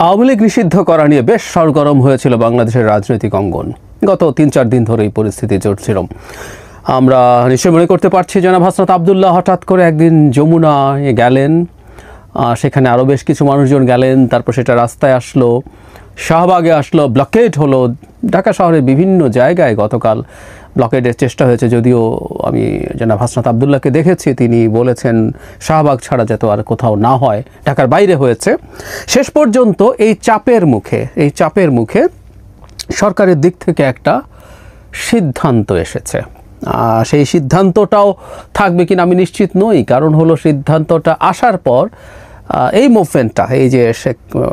আওয়ামী লীগ নিষিদ্ধ করা নিয়ে বেশ সরগরম হয়েছিল বাংলাদেশের রাজনৈতিক অঙ্গন। গত ৩-৪ দিন ধরে এই পরিস্থিতি চলছিল। আমরা নিশ্চয় মনে করতে পারছি জনাব হাসনাত আবদুল্লাহ হঠাৎ করে একদিন যমুনায় গেলেন, সেখানে আরও বেশ কিছু মানুষজন গেলেন, তারপর সেটা রাস্তায় আসলো, শাহবাগে আসলো, ব্লকেড হলো। ঢাকা শহরের বিভিন্ন জায়গায় গতকাল ব্লকেডের চেষ্টা হয়েছে, যদিও আমি জনাব হাসনাত আবদুল্লাহকে দেখেছি, তিনি বলেছেন শাহবাগ ছাড়া যাতে আর কোথাও না হয়, ঢাকার বাইরে হয়েছে। শেষ পর্যন্ত এই চাপের মুখে সরকারের দিক থেকে একটা সিদ্ধান্ত এসেছে। সেই সিদ্ধান্তটাও থাকবে কিনা আমি নিশ্চিত নই, কারণ হলো সিদ্ধান্তটা আসার পর এই মুভমেন্টটা, এই যে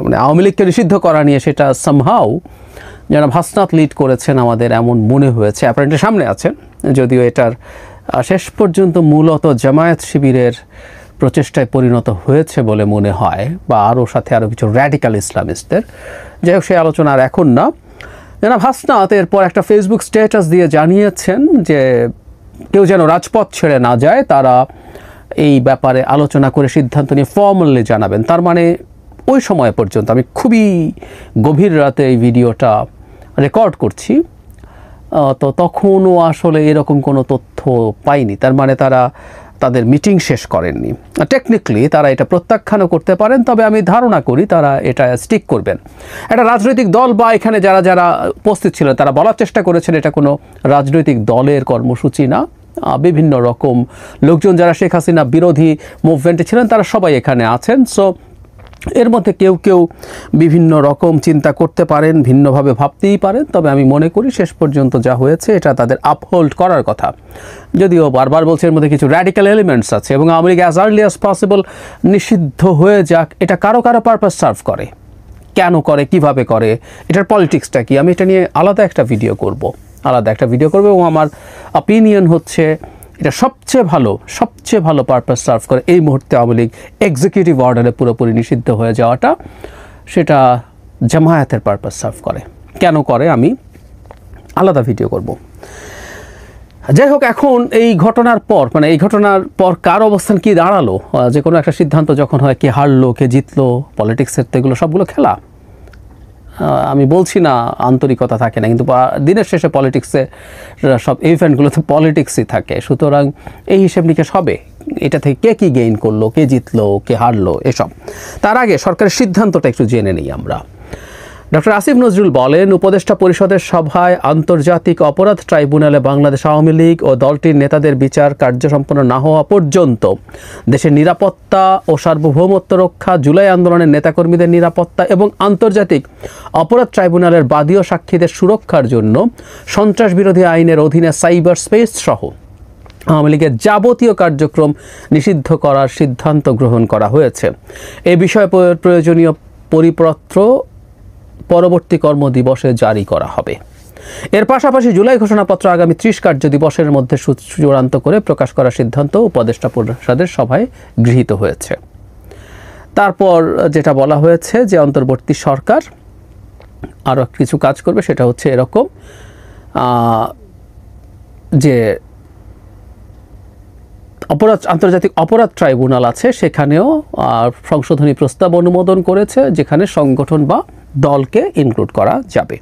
মানে আওয়ামী লীগকে নিষিদ্ধ করা নিয়ে, সেটা সামহাউ জনাব হাসনাত লিড করেছেন আমাদের এমন মনে হয়েছে। অ্যাপারেন্টলি সামনে আছেন, যদিও এটার শেষ পর্যন্ত মূলত জামায়াত শিবিরের প্রচেষ্টায় পরিণত হয়েছে বলে মনে হয়, বা আরও কিছু র্যাডিক্যাল ইসলামিস্টদের। যাই হোক, সেই আলোচনা আর এখন না। জনাব হাসনাত এরপর একটা ফেসবুক স্ট্যাটাস দিয়ে জানিয়েছেন যে কেউ যেন রাজপথ ছেড়ে না যায়, তারা এই ব্যাপারে আলোচনা করে সিদ্ধান্ত নিয়ে ফর্মালি জানাবেন। তার মানে ওই সময় পর্যন্ত, আমি খুবই গভীর রাতে এই ভিডিওটা রেকর্ড করছি, তো তখনও আসলে এরকম কোনো তথ্য পাইনি। তার মানে তারা তাদের মিটিং শেষ করেননি। টেকনিক্যালি তারা এটা প্রত্যাখ্যানও করতে পারেন, তবে আমি ধারণা করি তারা এটা স্টিক করবেন। একটা রাজনৈতিক দল বা এখানে যারা উপস্থিত ছিলেন তারা বলার চেষ্টা করেছেন এটা কোনো রাজনৈতিক দলের কর্মসূচি না। বিভিন্ন রকম লোকজন যারা শেখ হাসিনা বিরোধী মুভমেন্টে ছিলেন তারা সবাই এখানে আছেন। সো এর মধ্যে কেউ বিভিন্ন রকম চিন্তা করতে পারেন, ভিন্নভাবে ভাবতেই পারেন, তবে আমি মনে করি শেষ পর্যন্ত যা হয়েছে এটা তাদের আপহোল্ড করার কথা। যদিও বারবার বলছে এর মধ্যে কিছু র্যাডিক্যাল এলিমেন্টস আছে, এবং Awami League as early as possible নিষিদ্ধ হয়ে যাক, এটা কারো পারপাস সার্ভ করে, কেন করে, কিভাবে করে, এটার পলিটিক্সটা কি, আমি এটা নিয়ে আলাদা একটা ভিডিও করব, এবং আমার অপিনিয়ন হচ্ছে এটা সবচেয়ে ভালো পারপাস সার্ভ করে এই মুহূর্তে আওয়ামী লীগ এক্সিকিউটিভ অর্ডারে পুরোপুরি নিষিদ্ধ হয়ে যাওয়াটা, সেটা জামায়াতের পারপাস সার্ভ করে। কেন করে আমি আলাদা ভিডিও করব। যাই হোক, এখন এই ঘটনার পর কার অবস্থান কি দাঁড়ালো, যে কোনো একটা সিদ্ধান্ত যখন হয়, কে হারলো কে জিতলো, পলিটিক্সের তো এগুলো সবগুলো খেলা। আমি বলছি না আন্তরিকতা থাকে না, কিন্তু দিনের শেষে পলিটিক্সে সব ইভেন্টগুলোতে পলিটিক্সই থাকে। সুতরাং এই হিসেব নিকেশ হবে, এটা থেকে কে কী গেইন করলো, কে জিতলো কে হারলো এসব। তার আগে সরকারের সিদ্ধান্তটা একটু জেনে নিই আমরা। ডক্টর আসিফ নজরুল বলেন, উপদেষ্টা পরিষদের সভায় আন্তর্জাতিক অপরাধ ট্রাইব্যুনালে বাংলাদেশ আওয়ামী লীগ ও দলটির নেতাদের বিচার কার্যসম্পন্ন না হওয়া পর্যন্ত দেশের নিরাপত্তা ও সার্বভৌমত্ব রক্ষা, জুলাই আন্দোলনের নেতাকর্মীদের নিরাপত্তা এবং আন্তর্জাতিক অপরাধ ট্রাইব্যুনালের বাদী ও সাক্ষীদের সুরক্ষার জন্য সন্ত্রাস বিরোধী আইনের অধীনে সাইবার স্পেস সহ আওয়ামী লীগের যাবতীয় কার্যক্রম নিষিদ্ধ করার সিদ্ধান্ত গ্রহণ করা হয়েছে। এ বিষয়ে প্রয়োজনীয় পরিপত্র পরবর্তী কর্মদিবসে জারি করা হবে। এর পাশাপাশি জুলাই ঘোষণাপত্র আগামী 30 কার্য দিবসের মধ্যে চূড়ান্ত করে প্রকাশ করার সিদ্ধান্ত উপদেষ্টা পরিষদের সভায় গৃহীত হয়েছে। তারপর যেটা বলা হয়েছে যে অন্তর্বর্তী সরকার আরও কিছু কাজ করবে, সেটা হচ্ছে এরকম যে আন্তর্জাতিক অপরাধ ট্রাইব্যুনাল আছে, সেখানেও সংশোধনী প্রস্তাব অনুমোদন করেছে, যেখানে সংগঠন বা দলকে ইনক্লুড করা যাবে।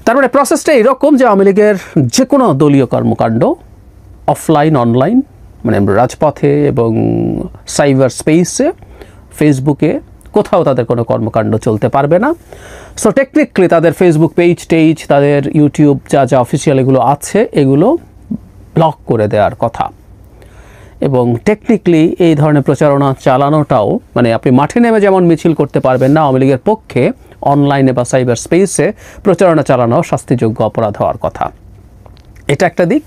তার মানে প্রসেসটা এরকম যে আওয়ামী লীগের যে কোনো দলীয় কর্মকাণ্ড অফলাইন অনলাইন, মানে রাজপথে এবং সাইবার স্পেসে, ফেসবুকে, কোথাও তাদের কোনো কর্মকাণ্ড চলতে পারবে না। সো টেকনিক্যালি তাদের ফেসবুক পেজ, তাদের ইউটিউব যা অফিসিয়াল এগুলো আছে, এগুলো ব্লক করে দেওয়ার কথা। এবং টেকনিক্যালি এই ধরনের প্রচারণা চালানোটাও, মানে আপনি মাঠে নেমে যেমন মিছিল করতে পারবেন না, আওয়ামী লীগের পক্ষে অনলাইনে বা সাইবার স্পেসে প্রচারণা চালানো শাস্তিযোগ্য অপরাধ হওয়ার কথা। এটা একটা দিক।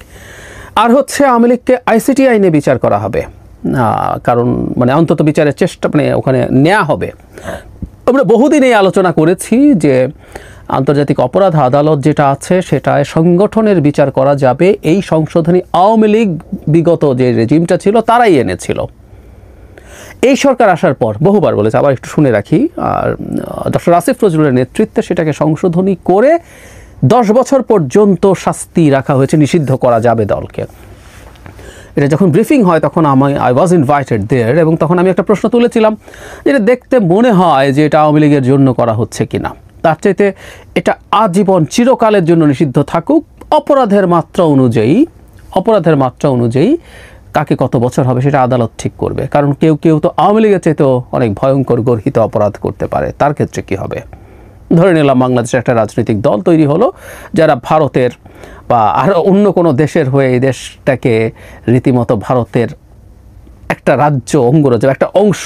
আর হচ্ছে আওয়ামী লীগকে আইসিটি আইনে বিচার করা হবে, কারণ মানে অন্তত বিচারের চেষ্টা ওখানে নেওয়া হবে। আমরা বহুদিন এই আলোচনা করেছি যে আন্তর্জাতিক অপরাধ আদালত যেটা আছে সেটায় সংগঠনের বিচার করা যাবে। এই সংশোধনী আওয়ামী লীগ বিগত যে রেজিমটা ছিল তারাই এনেছিল। এই সরকার আসার পর বহুবার বলেছে, আবার একটু শুনে রাখি, আর ডক্টর আসিফ নজরুলের নেতৃত্বে সেটাকে সংশোধনী করে 10 বছর পর্যন্ত শাস্তি রাখা হয়েছে, নিষিদ্ধ করা যাবে দলকে। এটা যখন ব্রিফিং হয় তখন আই ওয়াজ ইনভাইটেড দেয়ার, এবং তখন আমি একটা প্রশ্ন তুলেছিলাম যেটা দেখতে মনে হয় যে এটা আওয়ামী লীগের জন্য করা হচ্ছে কিনা। তার চাইতে এটা আজীবন চিরকালের জন্য নিষিদ্ধ থাকুক, অপরাধের মাত্রা অনুযায়ী কাকে কত বছর হবে সেটা আদালত ঠিক করবে। কারণ কেউ কেউ তো আওয়ামী লীগের চাইতেও অনেক ভয়ঙ্কর গর্হিত অপরাধ করতে পারে, তার ক্ষেত্রে কি হবে? ধরে নিলাম বাংলাদেশের একটা রাজনৈতিক দল তৈরি হলো যারা ভারতের বা আরও অন্য কোনো দেশের হয়ে এই দেশটাকে রীতিমতো ভারতের একটা রাজ্য অঙ্গরাজ্য একটা অংশ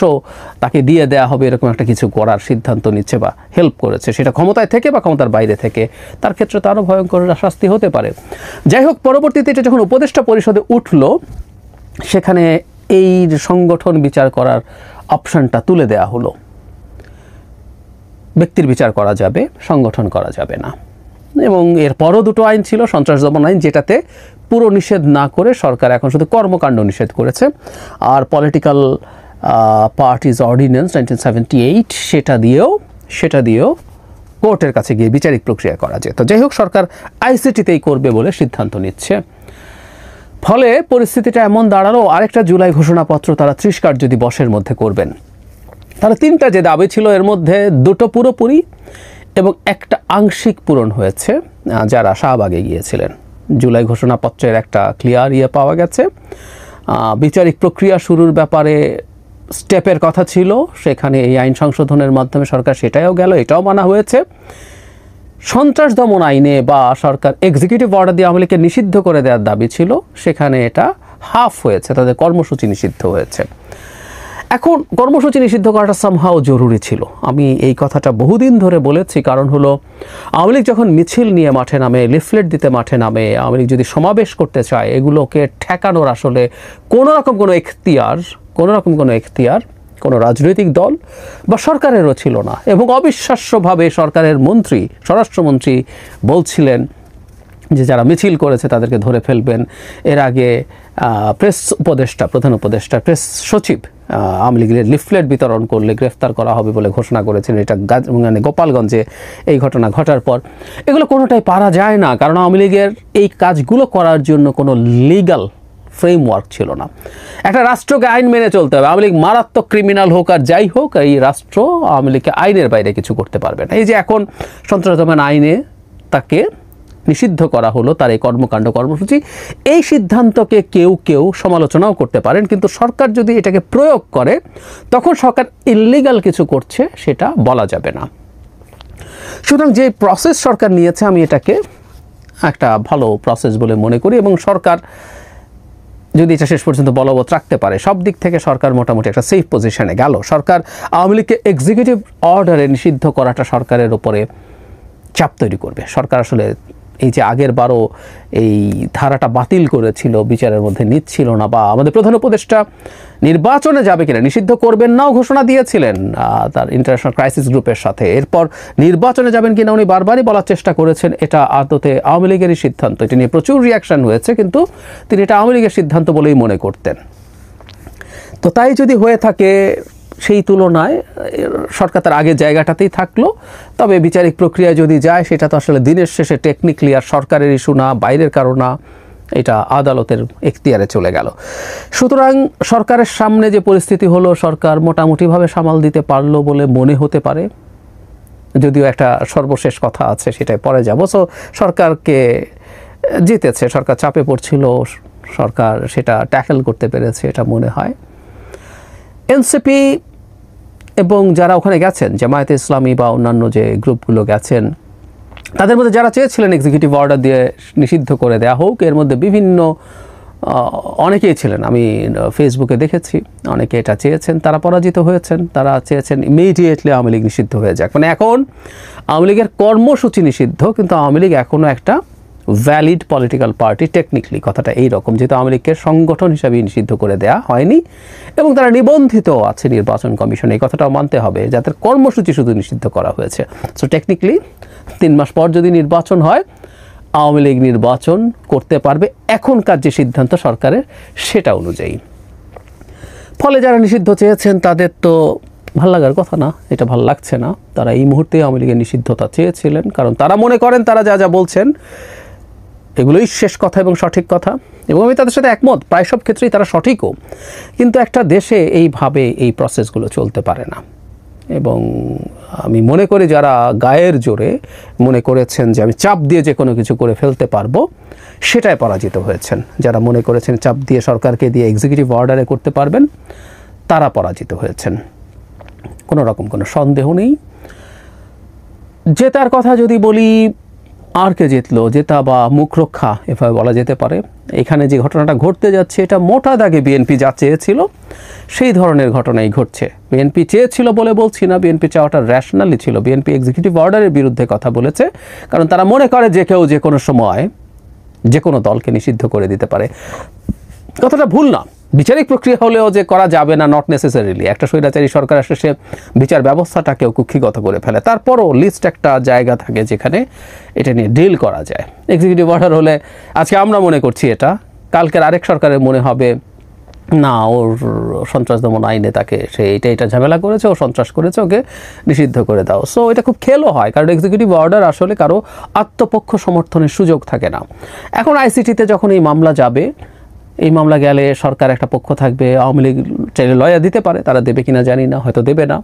তাকে দিয়ে দেওয়া হবে এরকম একটা কিছু করার সিদ্ধান্ত নিচ্ছে বা হেল্প করেছে, সেটা ক্ষমতায় থেকে বা ক্ষমতার বাইরে থেকে, তার ক্ষেত্রে তো আরও ভয়ঙ্কর শাস্তি হতে পারে। যাই হোক, পরবর্তীতে এটা যখন উপদেষ্টা পরিষদে উঠল সেখানে এই সংগঠন বিচার করার অপশনটা তুলে দেওয়া হলো। ব্যক্তির বিচার করা যাবে, সংগঠন করা যাবে না। এবং এরপরও দুটো আইন ছিল, সন্ত্রাস দমন আইন যেটাতে পুরো নিষেধ না করে সরকার এখন শুধু কর্মকাণ্ড নিষেধ করেছে, আর পলিটিক্যাল পার্টিজ অর্ডিন্যান্স 1978 সেটা দিয়েও কোর্টের কাছে গিয়ে বিচারিক প্রক্রিয়া করা যেত। যাই হোক, সরকার আইসিটিতেই করবে বলে সিদ্ধান্ত নিচ্ছে। ফলে পরিস্থিতিটা এমন দাঁড়ালো, আরেকটা জুলাই ঘোষণাপত্র তারা 30 কার্য দিবসের মধ্যে করবেন। তাহলে 3টা যে দাবি ছিল এর মধ্যে 2টো পুরোপুরি এবং একটা আংশিক পূরণ হয়েছে যারা শাহবাগে গিয়েছিলেন। জুলাই ঘোষণাপত্রের একটা ক্লিয়ার পাওয়া গেছে। বিচারিক প্রক্রিয়া শুরুর ব্যাপারে স্টেপের কথা ছিল, সেখানে এই আইন সংশোধনের মাধ্যমে সরকার সেটাও গেল, এটাও মানা হয়েছে। সন্ত্রাস দমন আইনে বা সরকার এক্সিকিউটিভ অর্ডার দিয়ে আওয়ামী লীগকে নিষিদ্ধ করে দেওয়ার দাবি ছিল, সেখানে এটা হাফ হয়েছে, তাদের কর্মসূচি নিষিদ্ধ হয়েছে। এখন কর্মসূচি নিষিদ্ধ করাটা সামহাও জরুরি ছিল। আমি এই কথাটা বহুদিন ধরে বলেছি, কারণ হলো আওয়ামী লীগ যখন মিছিল নিয়ে মাঠে নামে, লিফলেট দিতে মাঠে নামে, আওয়ামী লীগ যদি সমাবেশ করতে চায়, এগুলোকে ঠেকানোর আসলে কোনো রকম কোনো এখতিয়ার কোনো রাজনৈতিক দল বা সরকারেরও ছিল না। এবং অবিশ্বাস্যভাবে সরকারের স্বরাষ্ট্রমন্ত্রী বলছিলেন যে যারা মিছিল করেছে তাদেরকে ধরে ফেলবেন। এর আগে প্রধান উপদেষ্টা প্রেস সচিব আওয়ামী লীগের লিফলেট বিতরণ করলে গ্রেফতার করা হবে বলে ঘোষণা করেছেন। এটা গোপালগঞ্জে এই ঘটনা ঘটার পর এগুলো কোনোটাই পারা যায় না, কারণ আওয়ামী লীগের এই কাজগুলো করার জন্য কোনো লিগ্যাল ফ্রেমওয়ার্ক ছিল না। একটা রাষ্ট্রকে আইন মেনে চলতে হবে। আওয়ামী লীগ মারাত্মক ক্রিমিনাল হোক আর যাই হোক, এই রাষ্ট্র আওয়ামী লীগকে আইনের বাইরে কিছু করতে পারবে না। এই যে এখন সন্ত্রাস দমন আইনে তাকে নিষিদ্ধ করা হলো, তার এই কর্মসূচি, এই সিদ্ধান্তকে কেউ সমালোচনাও করতে পারেন, কিন্তু সরকার যদি এটাকে প্রয়োগ করে তখন সরকার ইল্লিগাল কিছু করছে সেটা বলা যাবে না। সুতরাং যে প্রসেস সরকার নিয়েছে আমি এটাকে একটা ভালো প্রসেস বলে মনে করি, এবং সরকার যদি এটা শেষ পর্যন্ত বলবৎ রাখতে পারে, সব দিক থেকে সরকার মোটামুটি একটা সেফ পজিশনে গেল। সরকার আওয়ামী লীগকে এক্সিকিউটিভ অর্ডারে নিষিদ্ধ করাটা সরকারের উপরে চাপ তৈরি করবে। সরকার আসলে এই যে আগের বারও এই ধারাটা বাতিল করেছিল, বিচারের মধ্যে নিচ্ছিল না, বা আমাদের প্রধান উপদেষ্টা নির্বাচনে যাবে কিনা, নিষিদ্ধ করবেন নাও ঘোষণা দিয়েছিলেন তার ইন্টারন্যাশনাল ক্রাইসিস গ্রুপের সাথে। এরপর নির্বাচনে যাবেন কিনা উনি বারবারই বলার চেষ্টা করেছেন এটা আদতে আওয়ামী লীগেরই সিদ্ধান্ত। এটা নিয়ে প্রচুর রিয়াকশন হয়েছে, কিন্তু তিনি এটা আওয়ামী লীগের সিদ্ধান্ত বলেই মনে করতেন। তো তাই যদি হয়ে থাকে, সেই তুলনায় সরকার তার আগের জায়গাটাতেই থাকলো। তবে বিচারিক প্রক্রিয়া যদি যায়, সেটা তো আসলে দিনের শেষে টেকনিক্যালি আর সরকারের ইস্যু না, বাইরের কারণ না, এটা আদালতের এখতিয়ারে চলে গেল। সুতরাং সরকারের সামনে যে পরিস্থিতি হলো, সরকার মোটামুটিভাবে সামাল দিতে পারলো বলে মনে হতে পারে, যদিও একটা সর্বশেষ কথা আছে, সেটাই পরে যাব। সো সরকারকে জিতেছে, সরকার চাপে পড়ছিল, সরকার সেটা ট্যাকেল করতে পেরেছে এটা মনে হয়। এনসিপি এবং যারা ওখানে গেছেন, জামায়াতে ইসলামী বা অন্যান্য যে গ্রুপগুলো গেছেন, তাদের মধ্যে যারা চেয়েছিলেন এক্সিকিউটিভ অর্ডার দিয়ে নিষিদ্ধ করে দেওয়া হোক, এর মধ্যে বিভিন্ন অনেকেই ছিলেন, আমি ফেসবুকে দেখেছি অনেকে এটা চেয়েছেন, তারা পরাজিত হয়েছেন। তারা চেয়েছেন ইমিডিয়েটলি আওয়ামী লীগ নিষিদ্ধ হয়ে যাক। মানে এখন আওয়ামী লীগের কর্মসূচি নিষিদ্ধ, কিন্তু আওয়ামী লীগ এখনও একটা ভ্যালিড পলিটিক্যাল পার্টি। টেকনিক্যালি কথাটা এইরকম, যেহেতু আওয়ামী লীগকে সংগঠন হিসাবে নিষিদ্ধ করে দেওয়া হয়নি এবং তারা নিবন্ধিত আছে নির্বাচন কমিশনে, এই কথাটাও মানতে হবে, যাদের কর্মসূচি শুধু নিষিদ্ধ করা হয়েছে। সো টেকনিক্যালি 3 মাস পর যদি নির্বাচন হয়, আওয়ামী লীগ নির্বাচন করতে পারবে এখনকার যে সিদ্ধান্ত সরকারের সেটা অনুযায়ী। ফলে যারা নিষিদ্ধ চেয়েছেন তাদের তো ভাল লাগার কথা না, এটা ভাল লাগছে না। তারা এই মুহূর্তে আওয়ামী লীগের নিষিদ্ধতা চেয়েছিলেন, কারণ তারা মনে করেন তারা যা বলছেন এগুলোই শেষ কথা এবং সঠিক কথা, এবং আমি তাদের সাথে একমত, প্রায় সব ক্ষেত্রেই তারা সঠিকও। কিন্তু একটা দেশে এইভাবে এই প্রসেসগুলো চলতে পারে না। এবং আমি মনে করি যারা গায়ের জোরে মনে করেছেন যে আমি চাপ দিয়ে যে কোনো কিছু করে ফেলতে পারবো, সেটাই পরাজিত হয়েছেন। যারা মনে করেছেন চাপ দিয়ে সরকারকে দিয়ে এক্সিকিউটিভ অর্ডারে করতে পারবেন, তারা পরাজিত হয়েছেন, কোনো রকম কোনো সন্দেহ নেই। জেতার কথা যদি বলি, আর কে জিতলো, জেতা বা মুখ রক্ষা এভাবে বলা যেতে পারে। এখানে যে ঘটনাটা ঘটতে যাচ্ছে, এটা মোটা দাগে বিএনপি যা চেয়েছিল সেই ধরনের ঘটনাই ঘটছে। বিএনপি চেয়েছিল বলে বলছি না, বিএনপি চাওয়াটা র্যাশনালি ছিল। বিএনপি এক্সিকিউটিভ অর্ডারের বিরুদ্ধে কথা বলেছে, কারণ তারা মনে করে যে কেউ যে কোনো সময় যে কোনো দলকে নিষিদ্ধ করে দিতে পারে। কথাটা ভুল না, বিচারিক প্রক্রিয়া হলেও যে করা যাবে না, নট নেসেসারিলি। একটা স্বৈরাচারী সরকার আসলে সে বিচার ব্যবস্থাটাকেও কুক্ষিগত করে ফেলে, তারপরও লিস্ট একটা জায়গা থাকে যেখানে এটা নিয়ে ডিল করা যায়। এক্সিকিউটিভ অর্ডার হলে আজকে আমরা মনে করছি এটা, কালকের আরেক সরকারের মনে হবে না, ওর সন্ত্রাস দমন আইনে তাকে সে এটা ঝামেলা করেছে, ও সন্ত্রাস করেছে, ওকে নিষিদ্ধ করে দাও। সো এটা খুব খেলো হয়, কারণ এক্সিকিউটিভ অর্ডার আসলে কারো আত্মপক্ষ সমর্থনের সুযোগ থাকে না। এখন আইসিটিতে যখন এই মামলা যাবে, এই মামলা গেলে সরকার একটা পক্ষ থাকবে, আওয়ামী লীগ চাইলে লয়ার দিতে পারে, তারা দেবে কিনা জানি না, হয়তো দেবে না।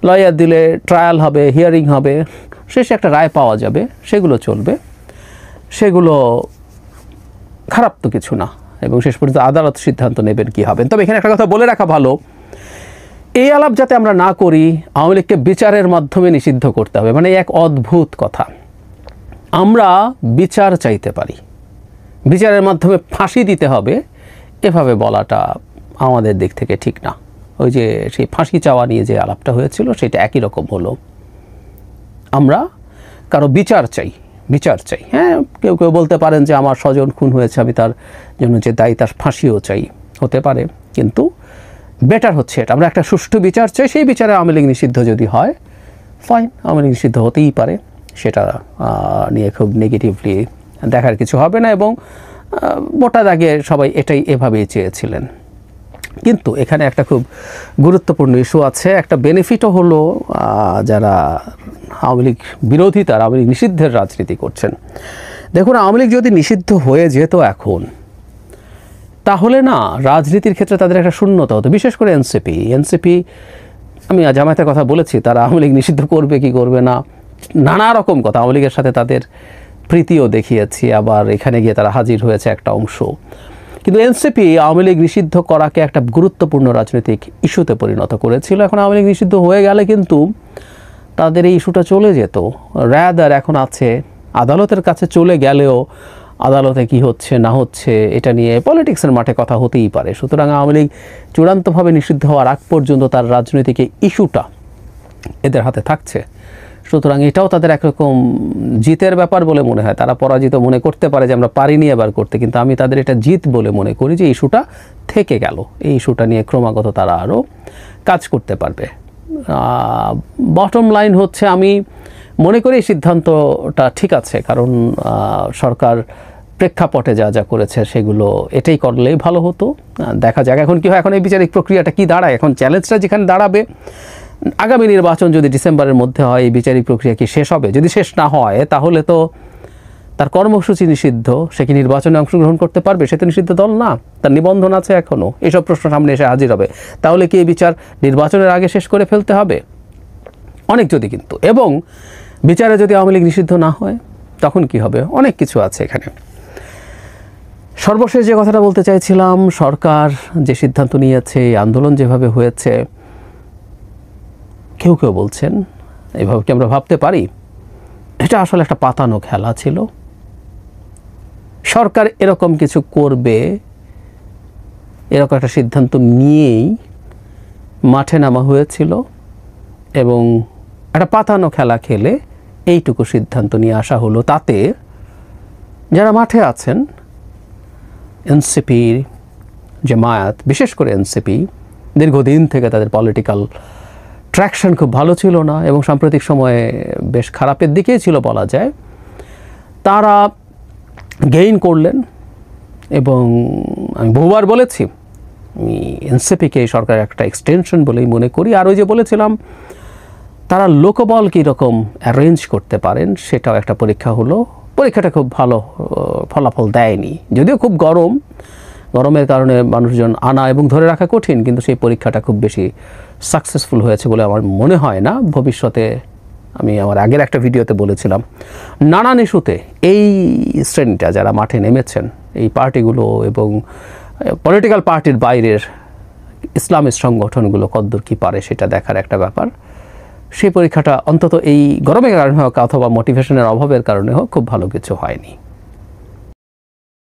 লয়ার দিলে ট্রায়াল হবে, হিয়ারিং হবে, শেষে একটা রায় পাওয়া যাবে, সেগুলো চলবে। সেগুলো খারাপ তো কিছু না, এবং শেষ পর্যন্ত আদালত সিদ্ধান্ত নেবেন কী হবেন। তবে এখানে একটা কথা বলে রাখা ভালো, এই আলাপ যাতে আমরা না করি আওয়ামী লীগকে বিচারের মাধ্যমে নিষিদ্ধ করতে হবে, মানে এক অদ্ভুত কথা। আমরা বিচার চাইতে পারি, বিচারের মাধ্যমে ফাঁসি দিতে হবে, এভাবে বলাটা আমাদের দিক থেকে ঠিক না। ওই যে সেই ফাঁসি চাওয়া নিয়ে যে আলাপটা হয়েছিল, সেটা একই রকম হলো। আমরা কারো বিচার চাই, বিচার চাই। হ্যাঁ, কেউ কেউ বলতে পারেন যে আমার স্বজন খুন হয়েছে, আমি তার জন্য যে দায়ী তার ফাঁসিও চাই, হতে পারে। কিন্তু বেটার হচ্ছে এটা, আমরা একটা সুষ্ঠু বিচার চাই। সেই বিচারে আওয়ামী লীগ নিষিদ্ধ যদি হয়, ফাইন, আওয়ামী লীগ নিষিদ্ধ হতেই পারে, সেটা নিয়ে খুব নেগেটিভলি দেখার কিছু হবে না। এবং মোটা দাগে সবাই এটাই এভাবেই চেয়েছিলেন। কিন্তু এখানে একটা খুব গুরুত্বপূর্ণ ইস্যু আছে, একটা বেনিফিটও হলো যারা আওয়ামী লীগ বিরোধী, তারা আওয়ামী লীগ নিষিদ্ধের রাজনীতি করছেন। দেখুন, আওয়ামী লীগ যদি নিষিদ্ধ হয়ে যেত এখন, তাহলে না রাজনীতির ক্ষেত্রে তাদের একটা শূন্যতা হতো। বিশেষ করে এনসিপি, আমি জামায়াতের কথা বলেছি, তারা আওয়ামী লীগ নিষিদ্ধ করবে কি করবে না, নানা রকম কথা। আওয়ামী লীগের সাথে তাদের প্রীতিও দেখিয়েছি, আবার এখানে গিয়ে তারা হাজির হয়েছে একটা অংশ। কিন্তু এনসিপি আওয়ামী লীগ নিষিদ্ধ করাকে একটা গুরুত্বপূর্ণ রাজনৈতিক ইস্যুতে পরিণত করেছিল। এখন আওয়ামী লীগ নিষিদ্ধ হয়ে গেলে কিন্তু তাদের এই ইস্যুটা চলে যেত। রাদার এখন আছে, আদালতের কাছে চলে গেলেও আদালতে কি হচ্ছে না হচ্ছে এটা নিয়ে পলিটিক্সের মাঠে কথা হতেই পারে। সুতরাং আওয়ামী লীগ চূড়ান্তভাবে নিষিদ্ধ হওয়ার আগ পর্যন্ত তার রাজনৈতিক ইস্যুটা এদের হাতে থাকছে। সুতরাং এটাও তাদের একরকম জিতের ব্যাপার বলে মনে হয়। তারা পরাজিত মনে করতে পারে যে আমরা পারিনি এবার করতে, কিন্তু আমি তাদের এটা জিত বলে মনে করি যে ইস্যুটা থেকে গেল। এই ইস্যুটা নিয়ে ক্রমাগত তারা আরও কাজ করতে পারবে। বটম লাইন হচ্ছে, আমি মনে করি এই সিদ্ধান্তটা ঠিক আছে, কারণ সরকার প্রেক্ষাপটে যা যা করেছে সেগুলো এটাই করলেই ভালো হতো। দেখা যাক এখন কী হয়, এখন এই বিচারিক প্রক্রিয়াটা কি দাঁড়ায়। এখন চ্যালেঞ্জটা যেখানে দাঁড়াবে, আগামী নির্বাচন যদি ডিসেম্বরের মধ্যে হয়, এই বিচারিক প্রক্রিয়া কি শেষ হবে? যদি শেষ না হয়, তাহলে তো তার কর্মসূচি নিষিদ্ধ, সে কি নির্বাচনে অংশগ্রহণ করতে পারবে? সে তো নিষিদ্ধ দল না, তার নিবন্ধন আছে এখনও। এইসব প্রশ্ন সামনে এসে হাজির হবে। তাহলে কি এই বিচার নির্বাচনের আগে শেষ করে ফেলতে হবে? অনেক যদি কিন্তু, এবং বিচারে যদি আওয়ামী লীগ নিষিদ্ধ না হয়, তখন কি হবে? অনেক কিছু আছে এখানে। সর্বশেষ যে কথাটা বলতে চাইছিলাম, সরকার যে সিদ্ধান্ত নিয়েছে, আন্দোলন যেভাবে হয়েছে, কেউ কেউ বলছেন, এভাবে কি আমরা ভাবতে পারি? এটা আসলে একটা পাতানো খেলা ছিল। সরকার এরকম কিছু করবে, এরকম একটা সিদ্ধান্ত নিয়েই মাঠে নামা হয়েছিল, এবং একটা পাতানো খেলা খেলে এইটুকু সিদ্ধান্ত নিয়ে আসা হলো। তাতে যারা মাঠে আছেন, এনসিপি, জামায়াত, বিশেষ করে এনসিপি, দীর্ঘদিন থেকে তাদের পলিটিক্যাল ট্র্যাকশন খুব ভালো ছিল না, এবং সাম্প্রতিক সময়ে বেশ খারাপের দিকেই ছিল বলা যায়। তারা গেইন করলেন, এবং আমি বহুবার বলেছি, আমি এনসিপিকে এই সরকারের একটা এক্সটেনশন বলেই মনে করি। আর ওই যে বলেছিলাম, তারা লোকবল কীরকম অ্যারেঞ্জ করতে পারেন, সেটাও একটা পরীক্ষা হলো। পরীক্ষাটা খুব ভালো ফলাফল দেয়নি। যদিও খুব গরমের কারণে মানুষজন আনা এবং ধরে রাখা কঠিন, কিন্তু সেই পরীক্ষাটা খুব বেশি সাকসেসফুল হয়েছে বলে আমার মনে হয় না। ভবিষ্যতে আমি আমার আগের একটা ভিডিওতে বলেছিলাম, নানান ইস্যুতে এই শ্রেণীটা যারা মাঠে নেমেছেন, এই পার্টিগুলো এবং পলিটিক্যাল পার্টির বাইরের ইসলামিক সংগঠনগুলো কদ্দূর কী পারে সেটা দেখার একটা ব্যাপার। সেই পরীক্ষাটা অন্তত এই গরমের কারণে হোক অথবা মোটিভেশনের অভাবের কারণে হোক খুব ভালো কিছু হয়নি।